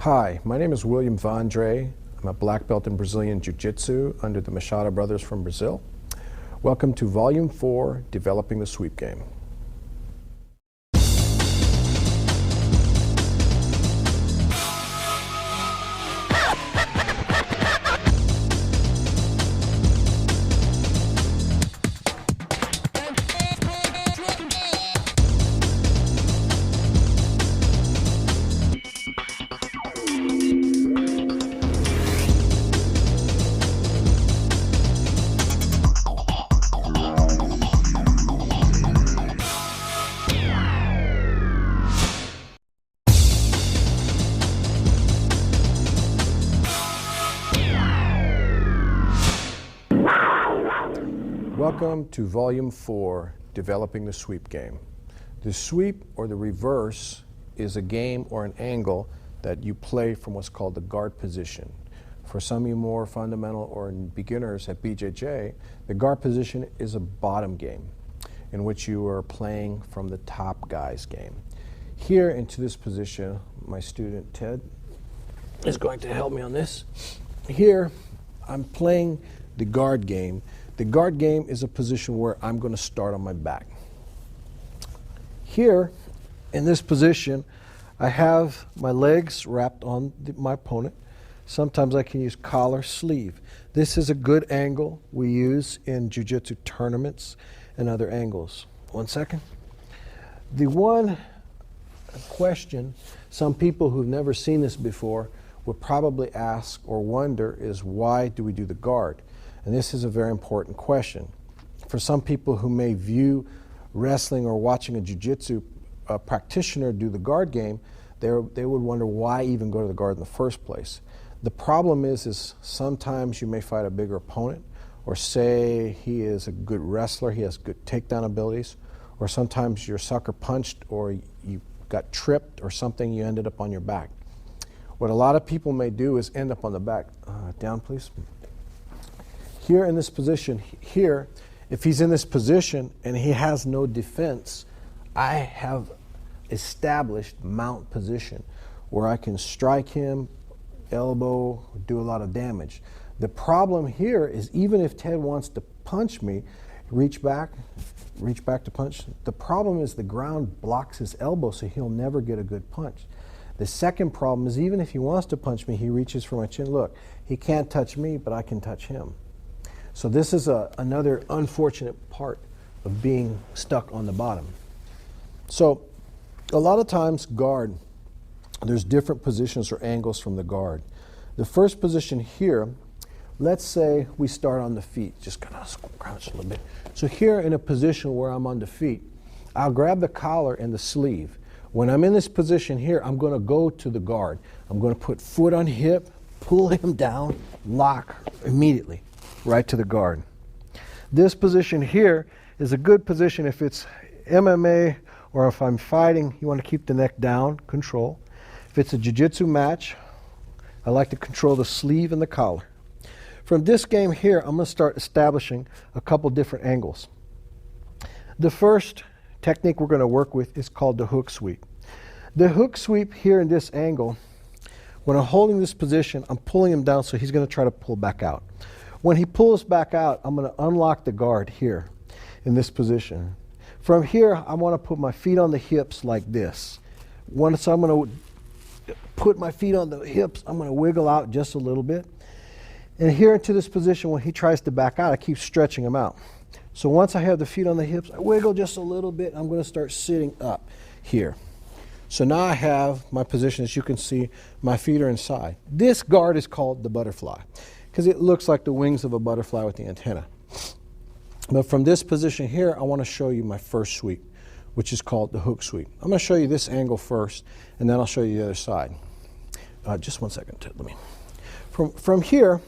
Hi, my name is William Vandre. I'm a black belt in Brazilian Jiu-Jitsu under the Machado brothers from Brazil. Welcome to Volume 4, Developing the Sweep Game. Welcome to Volume 4, Developing the Sweep Game. The sweep, or the reverse, is a game or an angle that you play from what's called the guard position. For some of you more fundamental or beginners at BJJ, the guard position is a bottom game in which you are playing from the top guy's game. Here into this position, my student Ted is going to help me on this. Here, I'm playing the guard game. The guard game is a position where I'm going to start on my back. Here, in this position, I have my legs wrapped on my opponent. Sometimes I can use collar, sleeve. This is a good angle we use in Jiu-Jitsu tournaments and other angles. 1 second. The one question some people who've never seen this before would probably ask or wonder is, why do we do the guard? And this is a very important question. For some people who may view wrestling or watching a jiu-jitsu practitioner do the guard game, they would wonder why even go to the guard in the first place. The problem is sometimes you may fight a bigger opponent, or say he is a good wrestler, he has good takedown abilities, or sometimes you're sucker punched or you got tripped or something, you ended up on your back. What a lot of people may do is end up on the back. Down, please. Here in this position, here, if he's in this position and he has no defense, I have established mount position where I can strike him, elbow, do a lot of damage. The problem here is, even if Ted wants to punch me, reach back to punch, the problem is the ground blocks his elbow, so he'll never get a good punch. The second problem is, even if he wants to punch me, he reaches for my chin. Look, he can't touch me, but I can touch him. So this is another unfortunate part of being stuck on the bottom. So a lot of times guard, there's different positions or angles from the guard. The first position here, let's say we start on the feet, just kind of crouch a little bit. So here in a position where I'm on the feet, I'll grab the collar and the sleeve. When I'm in this position here, I'm going to go to the guard. I'm going to put foot on hip, pull him down, lock immediately. Right to the guard. This position here is a good position if it's MMA or if I'm fighting, you want to keep the neck down, control. If it's a jiu-jitsu match, I like to control the sleeve and the collar. From this game here, I'm going to start establishing a couple different angles. The first technique we're going to work with is called the hook sweep. The hook sweep here in this angle, when I'm holding this position, I'm pulling him down, so he's going to try to pull back out. When he pulls back out, I'm going to unlock the guard here in this position. From here, I want to put my feet on the hips like this. Once I'm going to put my feet on the hips, I'm going to wiggle out just a little bit. And here into this position, when he tries to back out, I keep stretching him out. So once I have the feet on the hips, I wiggle just a little bit. I'm going to start sitting up here. So now I have my position. As you can see, my feet are inside. This guard is called the butterfly, because it looks like the wings of a butterfly with the antenna. But from this position here, I want to show you my first sweep, which is called the hook sweep. I'm going to show you this angle first, and then I'll show you the other side. Just 1 second, Ted, let me. From here,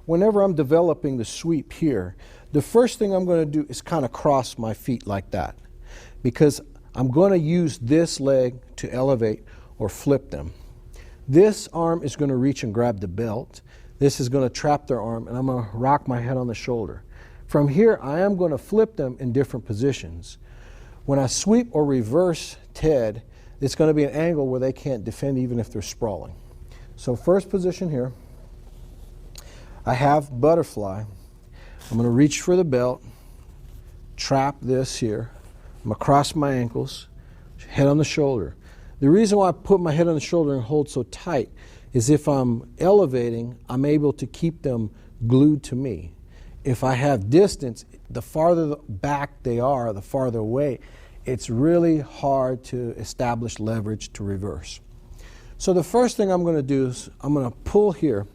whenever I'm developing the sweep here, the first thing I'm going to do is kind of cross my feet like that, because I'm going to use this leg to elevate or flip them. This arm is going to reach and grab the belt. This is going to trap their arm, and I'm going to rock my head on the shoulder. From here, I am going to flip them in different positions. When I sweep or reverse Ted, it's going to be an angle where they can't defend even if they're sprawling. So first position here, I have butterfly. I'm going to reach for the belt, trap this here. I'm going to cross my ankles, head on the shoulder. The reason why I put my head on the shoulder and hold so tight is if I'm elevating, I'm able to keep them glued to me. If I have distance, the farther back they are, the farther away, it's really hard to establish leverage to reverse. So the first thing I'm going to do is I'm going to pull here.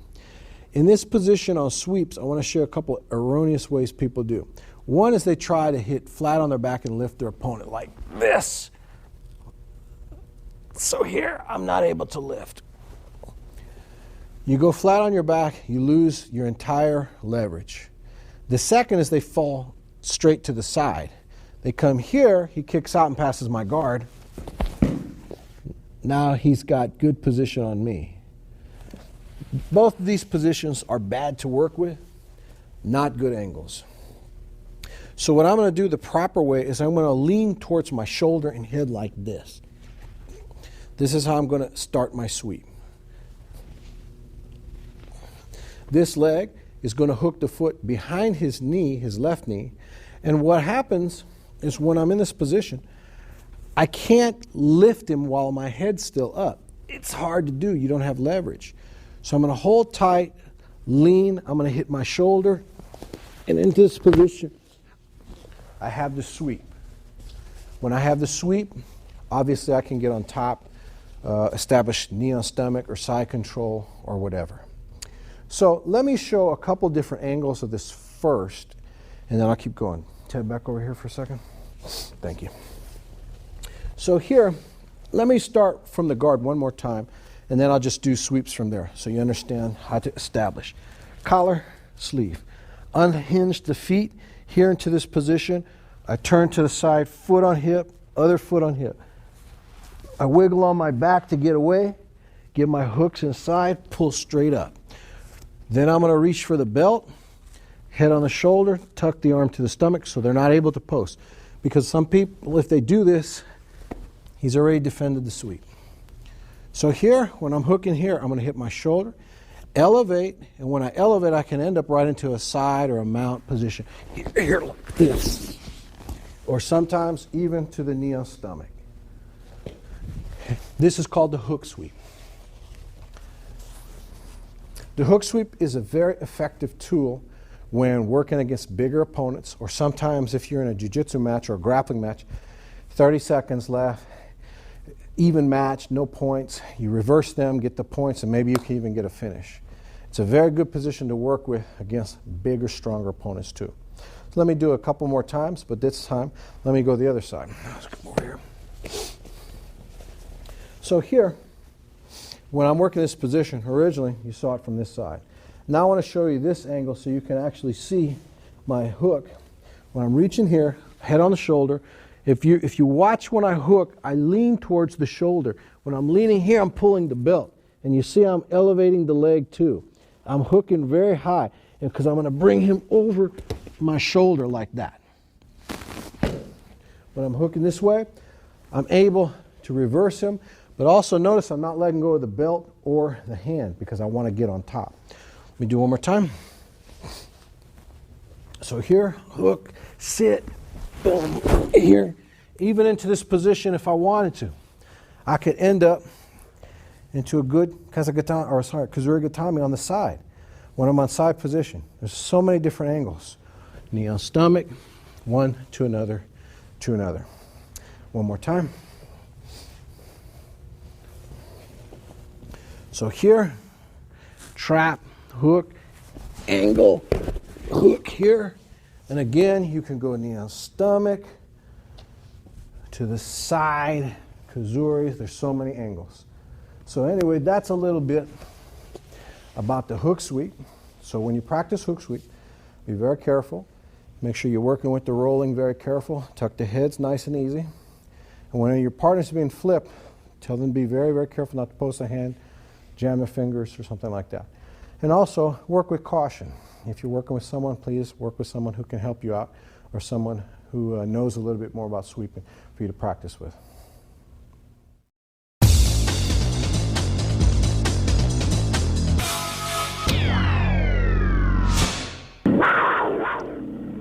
In this position on sweeps, I want to share a couple erroneous ways people do. One is they try to hit flat on their back and lift their opponent like this. So here, I'm not able to lift. You go flat on your back, you lose your entire leverage. The second is they fall straight to the side. They come here, he kicks out and passes my guard. Now he's got good position on me. Both of these positions are bad to work with, not good angles. So what I'm going to do the proper way is I'm going to lean towards my shoulder and head like this. This is how I'm going to start my sweep. This leg is going to hook the foot behind his knee, his left knee, and what happens is when I'm in this position, I can't lift him while my head's still up. It's hard to do. You don't have leverage. So I'm going to hold tight, lean, I'm going to hit my shoulder, and into this position, I have the sweep. When I have the sweep, obviously I can get on top, establish knee on stomach or side control or whatever. So let me show a couple different angles of this first, and then I'll keep going. Ted, back over here for a second. Thank you. So here, let me start from the guard one more time, and then I'll just do sweeps from there so you understand how to establish. Collar, sleeve. Unhinge the feet here into this position. I turn to the side, foot on hip, other foot on hip. I wiggle on my back to get away, get my hooks inside, pull straight up. Then I'm going to reach for the belt, head on the shoulder, tuck the arm to the stomach so they're not able to post. Because some people, if they do this, he's already defended the sweep. So here, when I'm hooking here, I'm going to hit my shoulder, elevate, and when I elevate, I can end up right into a side or a mount position. Here like this. Or sometimes even to the knee on stomach. This is called the hook sweep. The hook sweep is a very effective tool when working against bigger opponents, or sometimes if you're in a jiu-jitsu match or a grappling match, 30 seconds left, even match, no points. You reverse them, get the points, and maybe you can even get a finish. It's a very good position to work with against bigger, stronger opponents too. So let me do a couple more times, but this time, let me go the other side. Let's come over here. So here, when I'm working this position, originally you saw it from this side. Now I want to show you this angle so you can actually see my hook. When I'm reaching here, head on the shoulder. If you watch when I hook, I lean towards the shoulder. When I'm leaning here, I'm pulling the belt. And you see I'm elevating the leg too. I'm hooking very high because I'm going to bring him over my shoulder like that. When I'm hooking this way, I'm able to reverse him. But also notice I'm not letting go of the belt or the hand because I want to get on top. Let me do one more time. So here, hook, sit, boom, here. Even into this position if I wanted to. I could end up into a good kazuri on the side when I'm on side position. There's so many different angles. Knee on stomach, one to another, to another. One more time. So here, trap, hook, angle, hook here. And again, you can go knee on stomach, to the side, kazuris. There's so many angles. So anyway, that's a little bit about the hook sweep. So when you practice hook sweep, be very careful. Make sure you're working with the rolling very careful. Tuck the heads nice and easy. And when your partner's being flipped, tell them to be very, very careful not to post a hand, jam their fingers or something like that. And also work with caution. If you're working with someone, please work with someone who can help you out or someone who knows a little bit more about sweeping for you to practice with.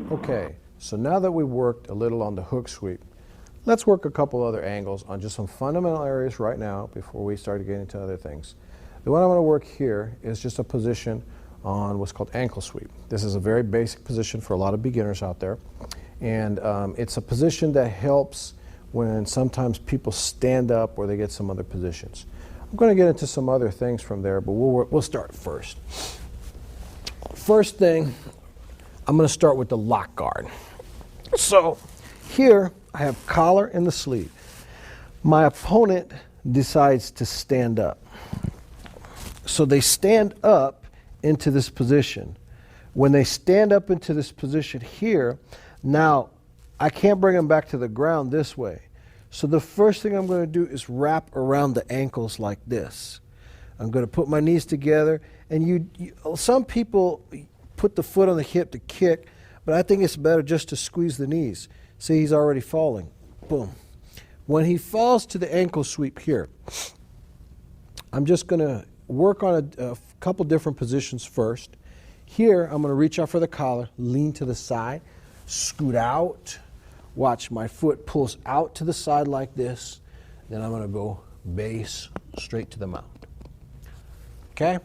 Okay, so now that we've worked a little on the hook sweep, let's work a couple other angles on just some fundamental areas right now before we start getting into other things. The one I'm going to work here is just a position on what's called ankle sweep. This is a very basic position for a lot of beginners out there, and it's a position that helps when sometimes people stand up or they get some other positions. I'm going to get into some other things from there, but we'll start first. First thing, I'm going to start with the lock guard. So here I have collar in the sleeve. My opponent decides to stand up. So they stand up into this position. When they stand up into this position here, now I can't bring them back to the ground this way. So the first thing I'm going to do is wrap around the ankles like this. I'm going to put my knees together, and some people put the foot on the hip to kick, but I think it's better just to squeeze the knees. See, he's already falling. Boom. When he falls to the ankle sweep here, I'm just going to work on a couple different positions first. Here, I'm going to reach out for the collar, lean to the side, scoot out. Watch, my foot pulls out to the side like this. Then I'm going to go base straight to the mount. Okay?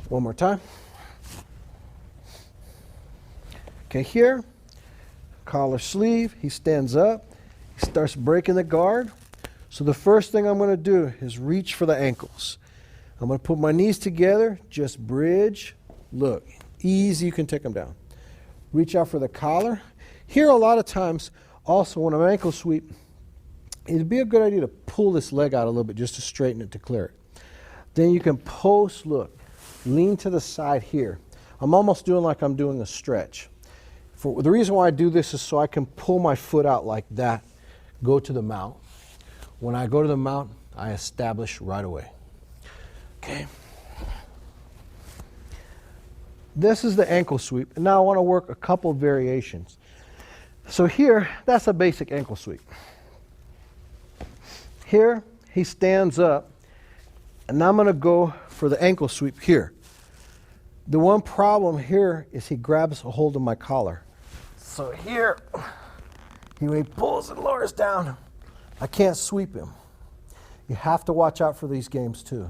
One more time. Okay, here, collar sleeve, he stands up, he starts breaking the guard. So the first thing I'm going to do is reach for the ankles. I'm going to put my knees together, just bridge. Look, easy, you can take them down. Reach out for the collar. Here, a lot of times, also when I'm ankle sweep, it'd be a good idea to pull this leg out a little bit just to straighten it, to clear it. Then you can post, look, lean to the side here. I'm almost doing like I'm doing a stretch. The reason why I do this is so I can pull my foot out like that, go to the mount. When I go to the mount, I establish right away. Okay. This is the ankle sweep. And now I want to work a couple variations. So here, that's a basic ankle sweep. Here, he stands up, and now I'm going to go for the ankle sweep here. The one problem here is he grabs a hold of my collar. So here, when he pulls and lowers down, I can't sweep him. You have to watch out for these games too.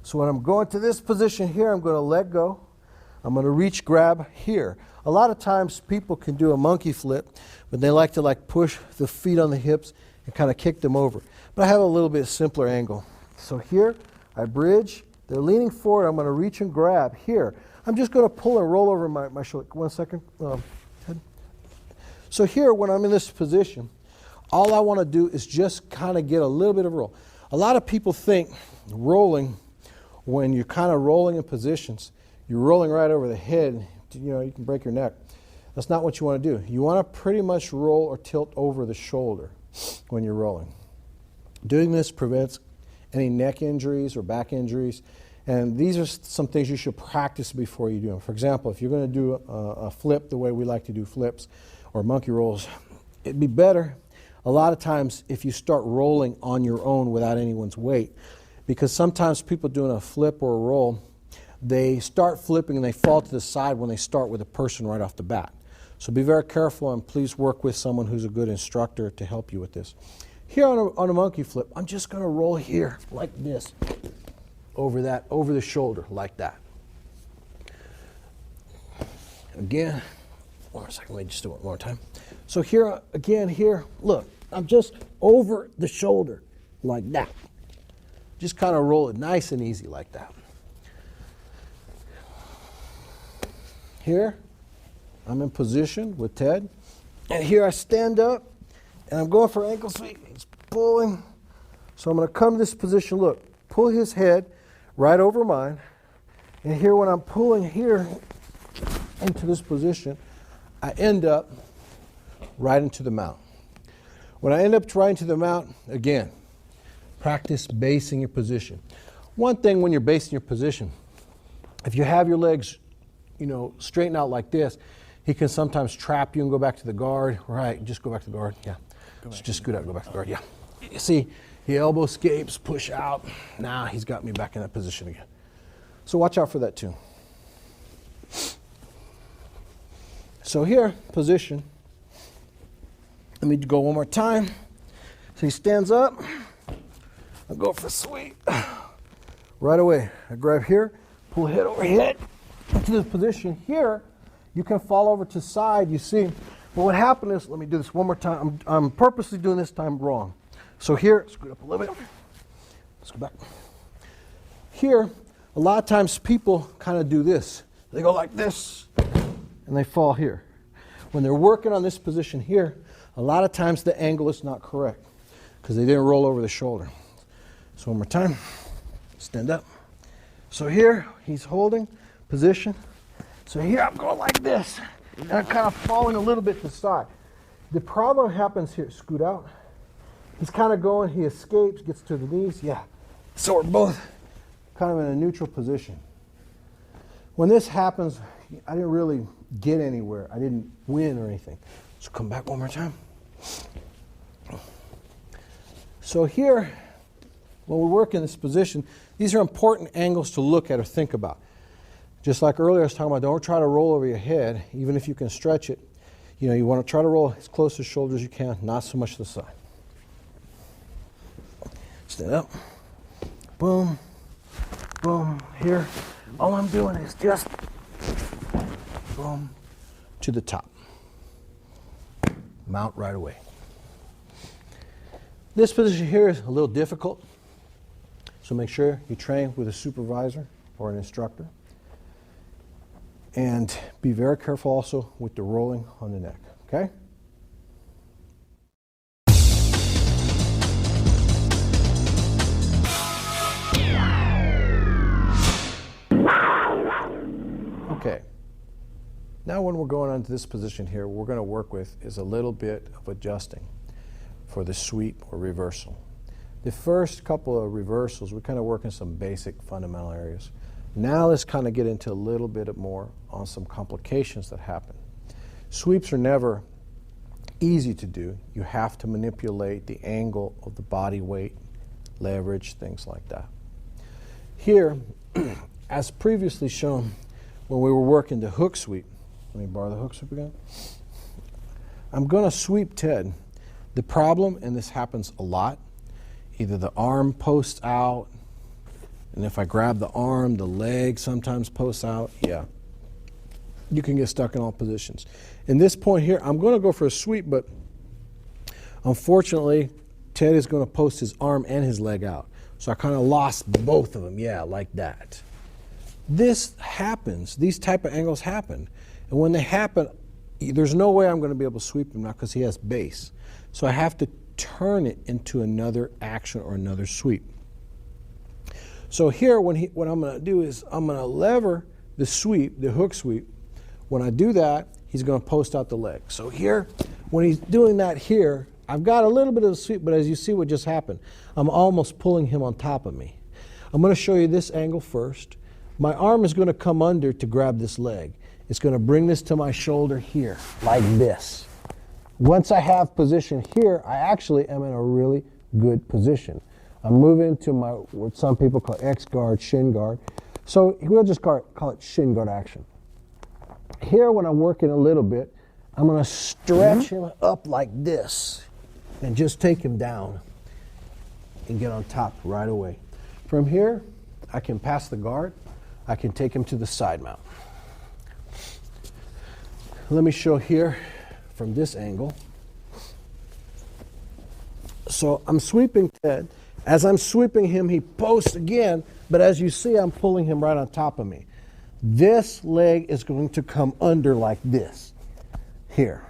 So when I'm going to this position here, I'm going to let go. I'm going to reach grab here. A lot of times people can do a monkey flip, but they like to push the feet on the hips and kind of kick them over. But I have a little bit simpler angle. So here, I bridge. They're leaning forward. I'm going to reach and grab here. I'm just going to pull and roll over my shoulder. 1 second. So here, when I'm in this position, all I want to do is just kind of get a little bit of roll. A lot of people think rolling, when you're kind of rolling in positions, you're rolling right over the head. You can break your neck. That's not what you want to do. You want to pretty much roll or tilt over the shoulder when you're rolling. Doing this prevents any neck injuries or back injuries. And these are some things you should practice before you do them. For example, if you're going to do a flip the way we like to do flips or monkey rolls, it'd be better a lot of times if you start rolling on your own without anyone's weight. Because sometimes people doing a flip or a roll, they start flipping and they fall to the side when they start with a person right off the bat. So be very careful, and please work with someone who's a good instructor to help you with this. Here on a monkey flip, I'm just going to roll here like this, over the shoulder like that. Again, 1 second, let me just do it one more time. So here, again, here, look, I'm just over the shoulder like that. Just kind of roll it nice and easy like that. Here, I'm in position with Ted. And here I stand up, and I'm going for ankle sweep. He's pulling. So I'm going to come to this position, look, pull his head right over mine. And here when I'm pulling here into this position, I end up right into the mount. When I end up right into the mount, again, practice basing your position. One thing when you're basing your position, if you have your legs, straighten out like this, he can sometimes trap you and go back to the guard. Right, just go back to the guard. Yeah. Just scoot out, go back to the guard. Yeah. You see, he elbow escapes, push out. Now he's got me back in that position again. So watch out for that too. So here, position. Let me go one more time. So he stands up. I go for a sweep. Right away, I grab here, pull head over head into this position. Here, you can fall over to side, you see. But what happened is, let me do this one more time. I'm purposely doing this time wrong. So here, scoot up a little bit. Let's go back. Here, a lot of times people kind of do this. They go like this, and they fall here. When they're working on this position here, a lot of times the angle is not correct because they didn't roll over the shoulder. So one more time, stand up. So here, he's holding position. So here I'm going like this, and I'm kind of falling a little bit to the side. The problem happens here, scoot out. He's kind of going, he escapes, gets to the knees, yeah. So we're both kind of in a neutral position. When this happens, I didn't really get anywhere. I didn't win or anything. So come back one more time. So here, when we work in this position, these are important angles to look at or think about. Just like earlier I was talking about, don't try to roll over your head, even if you can stretch it. You know, you want to try to roll as close to the shoulder as you can, not so much to the side. Stand up. Boom. Boom. Here. All I'm doing is just boom to the top. Mount right away. This position here is a little difficult, so make sure you train with a supervisor or an instructor. And be very careful also with the rolling on the neck, okay? Okay. Now when we're going on to this position here, what we're going to work with is a little bit of adjusting for the sweep or reversal. The first couple of reversals, we kind of work in some basic fundamental areas. Now let's kind of get into a little bit more on some complications that happen. Sweeps are never easy to do. You have to manipulate the angle of the body weight, leverage, things like that. Here, as previously shown when we were working the hook sweep, let me borrow the hook sweep again. I'm going to sweep Ted. The problem, and this happens a lot, either the arm posts out, and if I grab the arm, the leg sometimes posts out. Yeah, you can get stuck in all positions. In this point here, I'm going to go for a sweep, but unfortunately, Ted is going to post his arm and his leg out. So I kind of lost both of them, yeah, like that. This happens. These type of angles happen. And when they happen, there's no way I'm going to be able to sweep him now because he has base. So I have to turn it into another action or another sweep. So here, what I'm going to do is I'm going to lever the sweep, the hook sweep. When I do that, he's going to post out the leg. So here, when he's doing that here, I've got a little bit of a sweep, but as you see what just happened, I'm almost pulling him on top of me. I'm going to show you this angle first. My arm is going to come under to grab this leg. It's going to bring this to my shoulder here, like this. Once I have position here, I actually am in a really good position. I'm moving to my, what some people call X guard, shin guard. So we'll just call it shin guard action. Here, when I'm working a little bit, I'm going to stretch him up like this and just take him down and get on top right away. From here, I can pass the guard. I can take him to the side mount. Let me show here from this angle. So I'm sweeping Ted. As I'm sweeping him, he posts again, but as you see, I'm pulling him right on top of me. This leg is going to come under like this, here.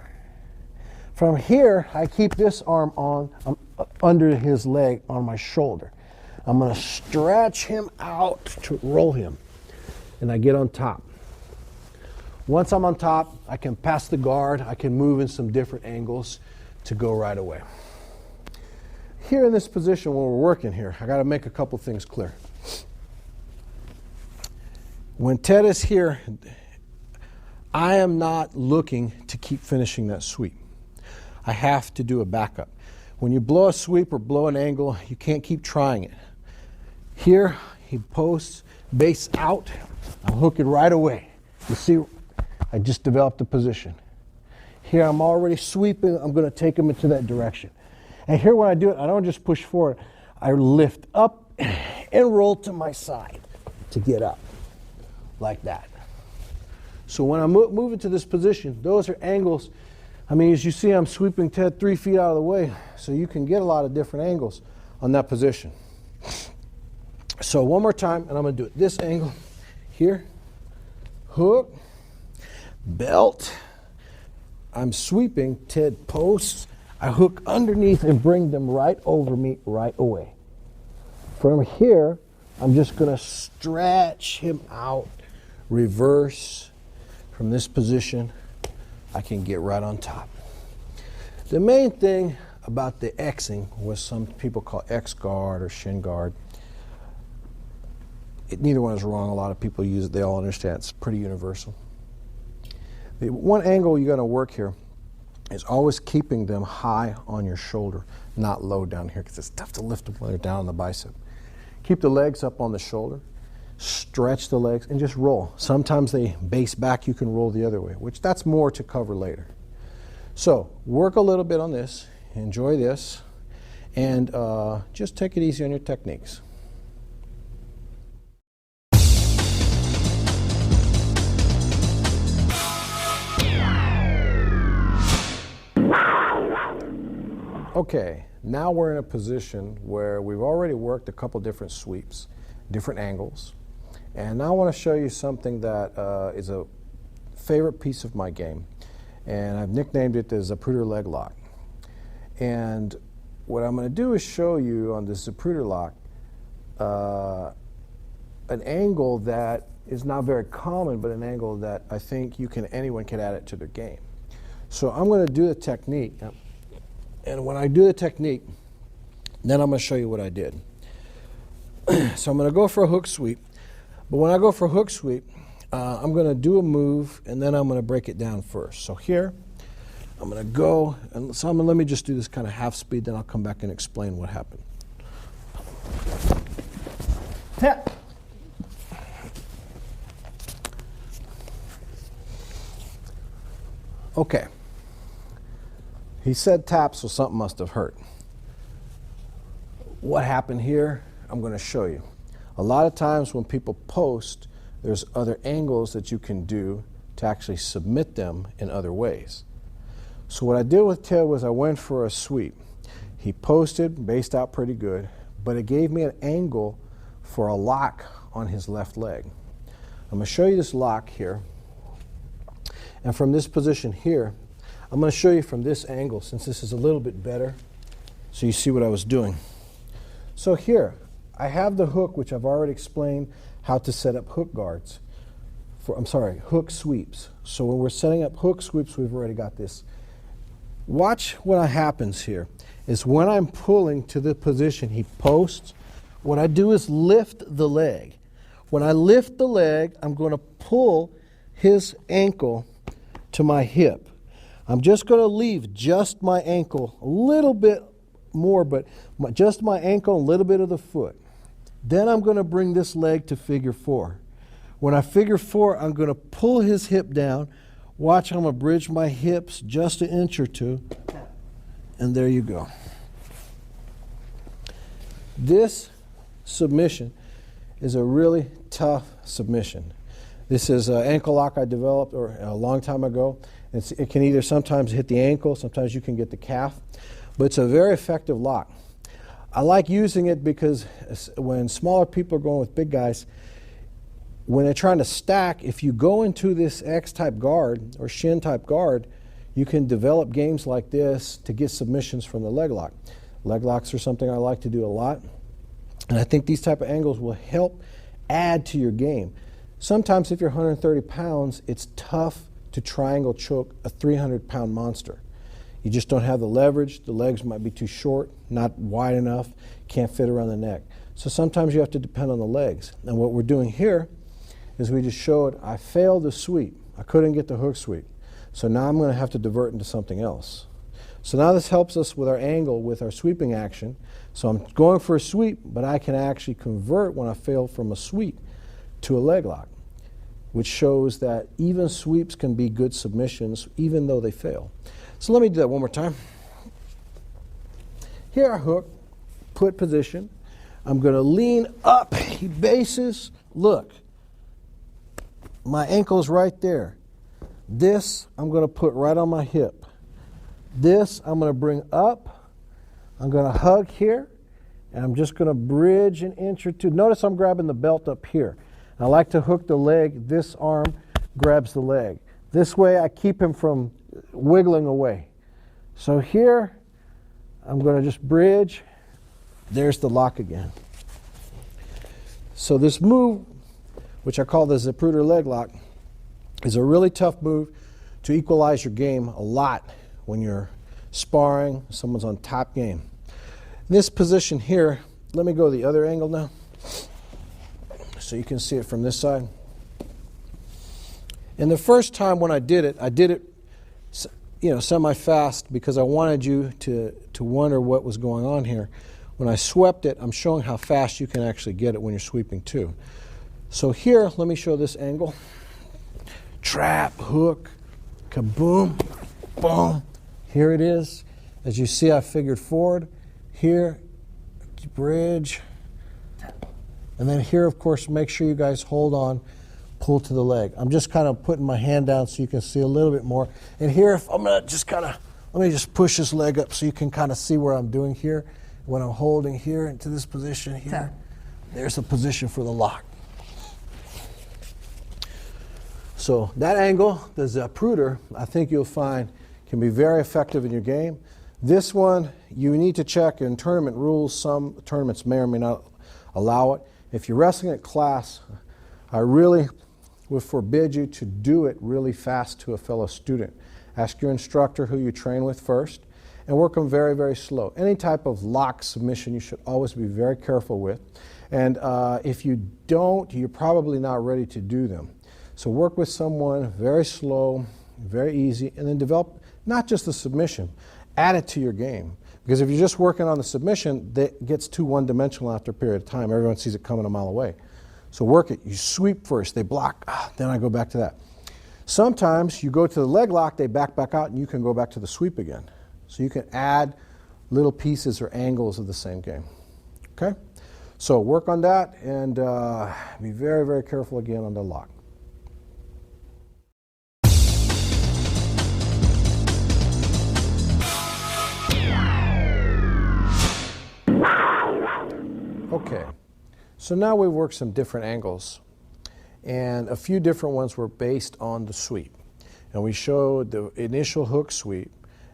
From here, I keep this arm on under his leg on my shoulder. I'm going to stretch him out to roll him, and I get on top. Once I'm on top, I can pass the guard. I can move in some different angles to go right away. Here in this position when we're working here, I got to make a couple things clear. When Ted is here, I am not looking to keep finishing that sweep. I have to do a backup. When you blow a sweep or blow an angle, you can't keep trying it. Here, he posts, base out, I'll hook it right away. You see, I just developed a position. Here I'm already sweeping. I'm going to take them into that direction. And here when I do it, I don't just push forward. I lift up and roll to my side to get up like that. So when I move into this position, those are angles. I mean, as you see, I'm sweeping Ted 3 feet out of the way, so you can get a lot of different angles on that position. So one more time, and I'm going to do it this angle here, hook, belt. I'm sweeping Ted posts. I hook underneath and bring them right over me right away. From here, I'm just going to stretch him out, reverse. From this position, I can get right on top. The main thing about the Xing, what some people call X guard or shin guard, neither one is wrong. A lot of people use it. They all understand. It's pretty universal. The one angle you're going to work here is always keeping them high on your shoulder, not low down here, because it's tough to lift them when they're down on the bicep. Keep the legs up on the shoulder, stretch the legs, and just roll. Sometimes they base back, you can roll the other way, which that's more to cover later. So work a little bit on this, enjoy this, and just take it easy on your techniques. Okay, now we're in a position where we've already worked a couple different sweeps, different angles, and now I want to show you something that is a favorite piece of my game, and I've nicknamed it the Zapruder leg lock. And what I'm going to do is show you on this Zapruder lock an angle that is not very common, but an angle that I think anyone can add it to their game. So I'm going to do the technique. And when I do the technique, then I'm going to show you what I did. So I'm going to go for a hook sweep. But when I go for a hook sweep, I'm going to do a move, and then I'm going to break it down first. So here, I'm going to go, and so let me just do this kind of half speed, then I'll come back and explain what happened. Tap. Okay. He said tap, so something must have hurt. What happened here, I'm going to show you. A lot of times when people post, there's other angles that you can do to actually submit them in other ways. So what I did with Ted was I went for a sweep. He posted, based out pretty good, but it gave me an angle for a lock on his left leg. I'm going to show you this lock here. And from this position here, I'm going to show you from this angle, since this is a little bit better, so you see what I was doing. So here, I have the hook, which I've already explained how to set up hook guards. Hook sweeps. So when we're setting up hook sweeps, we've already got this. Watch what happens here, is when I'm pulling to the position he posts, what I do is lift the leg. When I lift the leg, I'm going to pull his ankle to my hip. I'm just going to leave just my ankle, a little bit more, but just my ankle, a little bit of the foot. Then I'm going to bring this leg to figure four. When I figure four, I'm going to pull his hip down. Watch, I'm going to bridge my hips just an inch or two, and there you go. This submission is a really tough submission. This is an ankle lock I developed a long time ago. It can either sometimes hit the ankle, sometimes you can get the calf, but it's a very effective lock. I like using it because when smaller people are going with big guys, when they're trying to stack, if you go into this X-type guard or shin-type guard, you can develop games like this to get submissions from the leg lock. Leg locks are something I like to do a lot, and I think these type of angles will help add to your game. Sometimes if you're 130 pounds, it's tough to triangle choke a 300-pound monster. You just don't have the leverage. The legs might be too short, not wide enough, can't fit around the neck. So sometimes you have to depend on the legs. And what we're doing here is we just showed I failed the sweep. I couldn't get the hook sweep. So now I'm going to have to divert into something else. So now this helps us with our angle, with our sweeping action. So I'm going for a sweep, but I can actually convert when I fail from a sweep to a leg lock. which shows that even sweeps can be good submissions even though they fail. So let me do that one more time. Here I hook, put position. I'm going to lean up, bases. Look, my ankle's right there. This I'm going to put right on my hip. This I'm going to bring up. I'm going to hug here, and I'm just going to bridge an inch or two. Notice I'm grabbing the belt up here. I like to hook the leg. This arm grabs the leg. This way I keep him from wiggling away. So here I'm going to just bridge. There's the lock again. So this move, which I call the Zapruder leg lock, is a really tough move to equalize your game a lot when you're sparring, someone's on top game. In this position here, let me go the other angle now so you can see it from this side. And the first time when I did it semi-fast because I wanted you to wonder what was going on here. When I swept it, I'm showing how fast you can actually get it when you're sweeping too. So here, let me show this angle. Trap, hook, kaboom, boom. Here it is. As you see, I figured forward. Here, bridge. And then here, of course, make sure you guys hold on, pull to the leg. I'm just kind of putting my hand down so you can see a little bit more. And here, if I'm going to just kind of, let me just push this leg up so you can kind of see where I'm doing here. When I'm holding here into this position here, there's the position for the lock. So that angle, the Zapruder, I think you'll find can be very effective in your game. This one, you need to check in tournament rules. Some tournaments may or may not allow it. If you're wrestling at class, I really would forbid you to do it really fast to a fellow student. Ask your instructor who you train with first and work them very, very slow. Any type of lock submission you should always be very careful with. And if you don't, you're probably not ready to do them. So work with someone very slow, very easy, and then develop not just the submission, add it to your game. Because if you're just working on the submission, that gets too one-dimensional after a period of time. Everyone sees it coming a mile away. So work it. You sweep first, they block, then I go back to that. Sometimes you go to the leg lock, they back out, and you can go back to the sweep again. So you can add little pieces or angles of the same game. Okay? So work on that and be very, very careful again on the lock. Okay, so now we've worked some different angles, and a few different ones were based on the sweep. And we showed the initial hook sweep,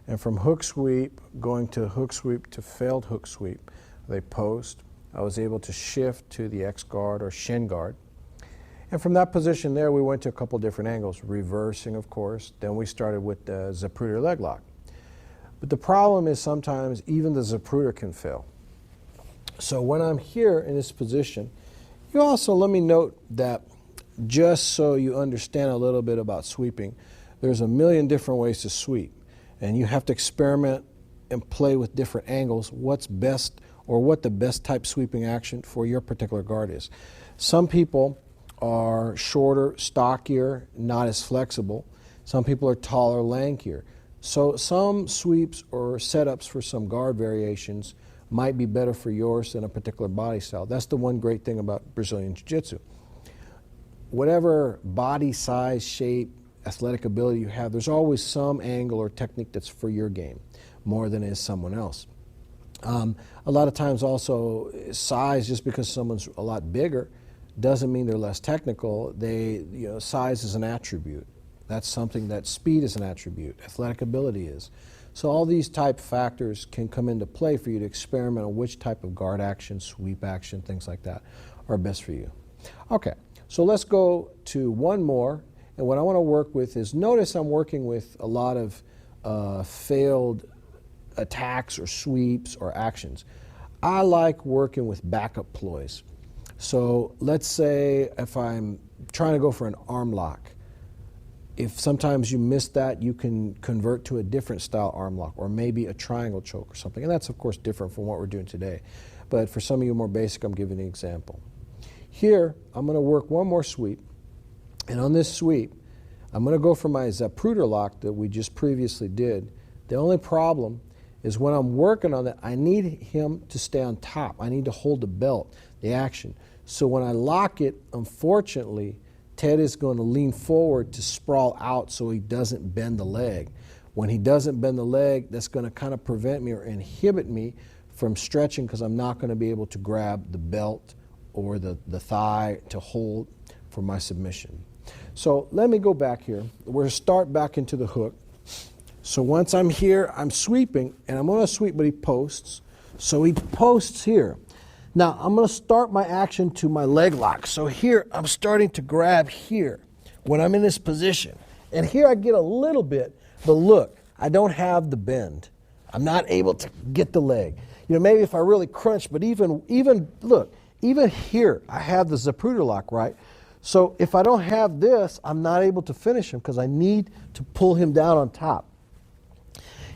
and from hook sweep, going to hook sweep to failed hook sweep, they post. I was able to shift to the X guard or shin guard. And from that position there, we went to a couple different angles, reversing, of course. Then we started with the Zapruder leg lock. But the problem is sometimes even the Zapruder can fail. So when I'm here in this position, you also let me note that just so you understand a little bit about sweeping, there's a million different ways to sweep. And you have to experiment and play with different angles, what's best or what the best type sweeping action for your particular guard is. Some people are shorter, stockier, not as flexible. Some people are taller, lankier. So some sweeps or setups for some guard variations might be better for yours than a particular body style. That's the one great thing about Brazilian Jiu-Jitsu. Whatever body size, shape, athletic ability you have, there's always some angle or technique that's for your game more than is someone else. A lot of times also size, just because someone's a lot bigger doesn't mean they're less technical. Size is an attribute. That's something that speed is an attribute, athletic ability is. So all these type factors can come into play for you to experiment on which type of guard action, sweep action, things like that are best for you. Okay, so let's go to one more. And what I want to work with is, notice I'm working with a lot of failed attacks or sweeps or actions. I like working with backup ploys. So let's say if I'm trying to go for an arm lock, if sometimes you miss that, you can convert to a different style arm lock, or maybe a triangle choke or something. And that's, of course, different from what we're doing today. But for some of you more basic, I'm giving an example. Here, I'm going to work one more sweep. And on this sweep, I'm going to go for my Zapruder lock that we just previously did. The only problem is when I'm working on that, I need him to stay on top. I need to hold the belt, the action. So when I lock it, unfortunately, Ted is going to lean forward to sprawl out so he doesn't bend the leg. When he doesn't bend the leg, that's going to kind of prevent me or inhibit me from stretching because I'm not going to be able to grab the belt or the thigh to hold for my submission. So let me go back here. We're going to start back into the hook. So once I'm here, I'm sweeping, and I'm going to sweep, but he posts. So he posts here. Now, I'm going to start my action to my leg lock. So here, I'm starting to grab here when I'm in this position. And here I get a little bit, but look, I don't have the bend. I'm not able to get the leg. You know, maybe if I really crunch, but even look, even here, I have the Zapruder lock, right? So if I don't have this, I'm not able to finish him because I need to pull him down on top.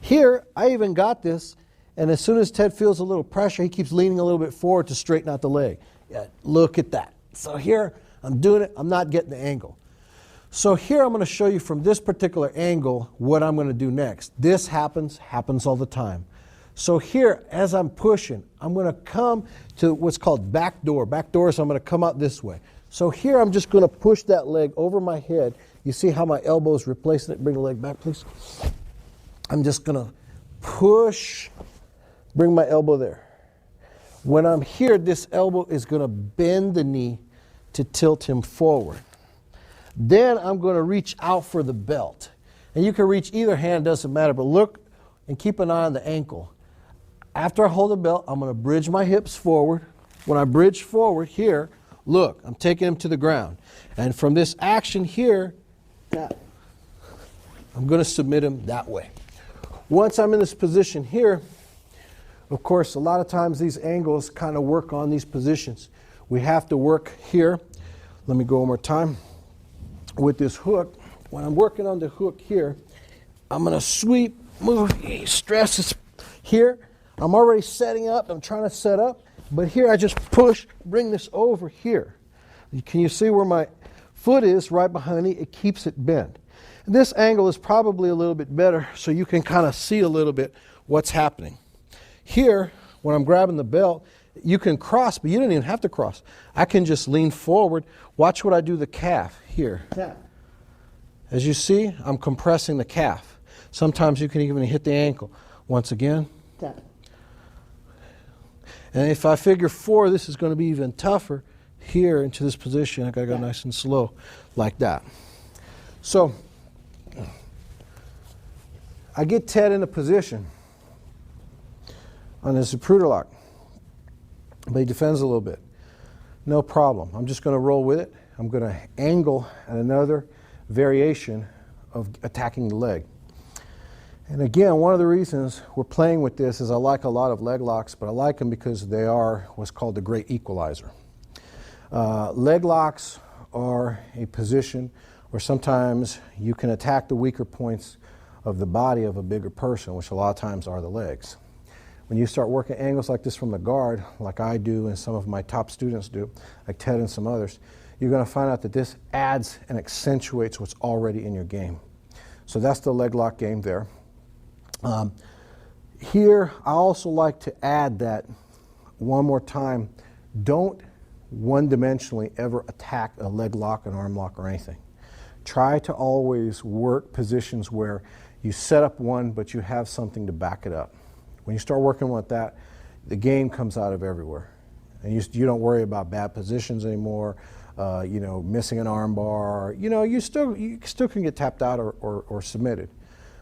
Here, I even got this, and as soon as Ted feels a little pressure, he keeps leaning a little bit forward to straighten out the leg. Yeah, look at that. So here, I'm doing it. I'm not getting the angle. So here, I'm going to show you from this particular angle what I'm going to do next. This happens all the time. So here, as I'm pushing, I'm going to come to what's called back door. Back door is I'm going to come out this way. So here, I'm just going to push that leg over my head. You see how my elbow is replacing it? Bring the leg back, please. I'm just going to push, bring my elbow there. When I'm here, this elbow is going to bend the knee to tilt him forward. Then I'm going to reach out for the belt. And you can reach either hand, doesn't matter, but look and keep an eye on the ankle. After I hold the belt, I'm going to bridge my hips forward. When I bridge forward here, look, I'm taking him to the ground. And from this action here, I'm going to submit him that way. Once I'm in this position here, of course, a lot of times these angles kind of work on these positions. We have to work here. Let me go one more time. With this hook, when I'm working on the hook here, I'm going to sweep, move, stress is here. I'm already setting up. I'm trying to set up. But here I just push, bring this over here. Can you see where my foot is right behind it? It keeps it bent. This angle is probably a little bit better so you can kind of see a little bit what's happening. Here, when I'm grabbing the belt, you can cross, but you don't even have to cross. I can just lean forward. Watch what I do the calf here. As you see, I'm compressing the calf. Sometimes you can even hit the ankle. Once again. And if I figure 4, this is going to be even tougher. Here into this position, I got to go nice and slow like that. So I get Ted in a position on this Zapruder lock, but he defends a little bit. No problem. I'm just going to roll with it. I'm going to angle at another variation of attacking the leg. And again, one of the reasons we're playing with this is I like a lot of leg locks, but I like them because they are what's called the great equalizer. Leg locks are a position where sometimes you can attack the weaker points of the body of a bigger person, which a lot of times are the legs. When you start working angles like this from the guard, like I do and some of my top students do, like Ted and some others, you're going to find out that this adds and accentuates what's already in your game. So that's the leg lock game there. Here, I also like to add that one more time, don't one-dimensionally ever attack a leg lock, an arm lock, or anything. Try to always work positions where you set up one, but you have something to back it up. When you start working with that, the game comes out of everywhere. And you don't worry about bad positions anymore, missing an arm bar. You still can get tapped out or submitted.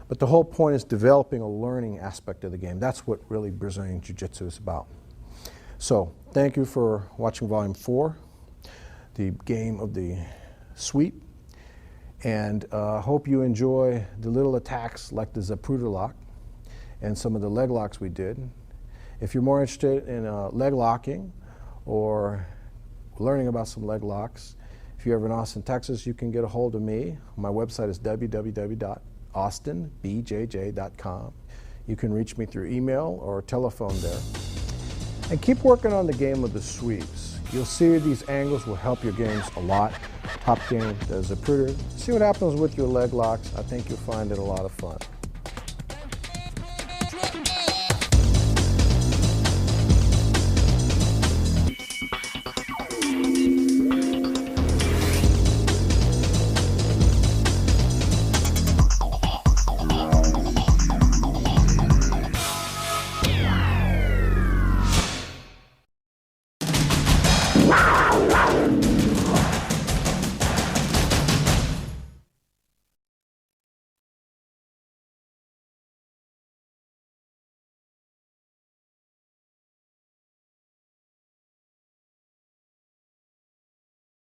But the whole point is developing a learning aspect of the game. That's what really Brazilian Jiu-Jitsu is about. So thank you for watching Volume 4, the game of the sweep. And hope you enjoy the little attacks like the Zapruder lock and some of the leg locks we did. If you're more interested in leg locking or learning about some leg locks, if you're ever in Austin, Texas, you can get a hold of me. My website is www.austinbjj.com. You can reach me through email or telephone there. And keep working on the game of the sweeps. You'll see these angles will help your games a lot. Hop game, the Zapruder. See what happens with your leg locks. I think you'll find it a lot of fun.